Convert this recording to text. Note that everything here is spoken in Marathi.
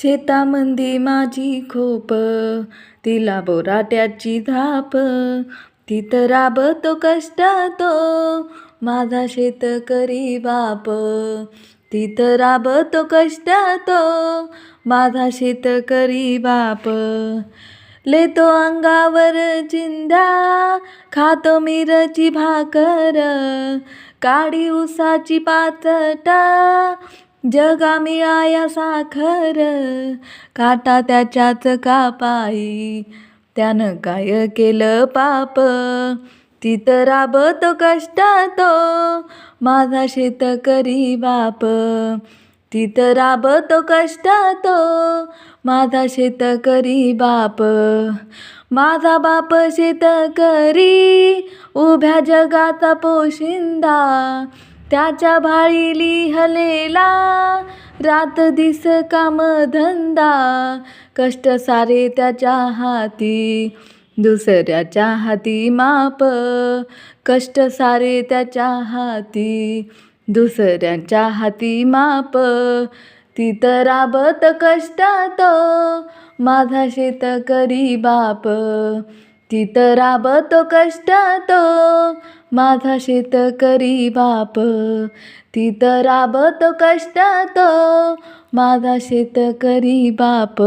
शेतामंदी माझी खोप, तिला बोराट्याची धाप. तिथं राबतो कष्टातो माझा शेतकरी बाप. तिथं राबतो कष्टातो माझा शेतकरी बाप. लेतो अंगावर चिंध्या, खातो मिरची भाकर. काडी उसाची पाचटा, जगा मिळाया साखर. काटा त्याच्याच कापाई, त्यानं काय केलं पाप. तिथं राबतो कष्टातो माझा शेतकरी बाप. तिथं राबतो कष्टातो माझा शेतकरी बाप. माझा बाप शेतकरी, उभ्या जगाचा पोशिंदा. त्याच्या भाळी लिहलेला, रात दिस काम धंदा. कष्ट सारे त्याच्या हाती, दुसऱ्याच्या हाती माप. कष्ट सारे त्याच्या हाती, दुसऱ्याच्या हाती माप. तिथं राबत कष्टातो माझा शेतकरी बाप. तिथं राबतो कष्टातो माझा शेतकरी बाप. तिथं राबतो कष्टातो माझा शेतकरी बाप.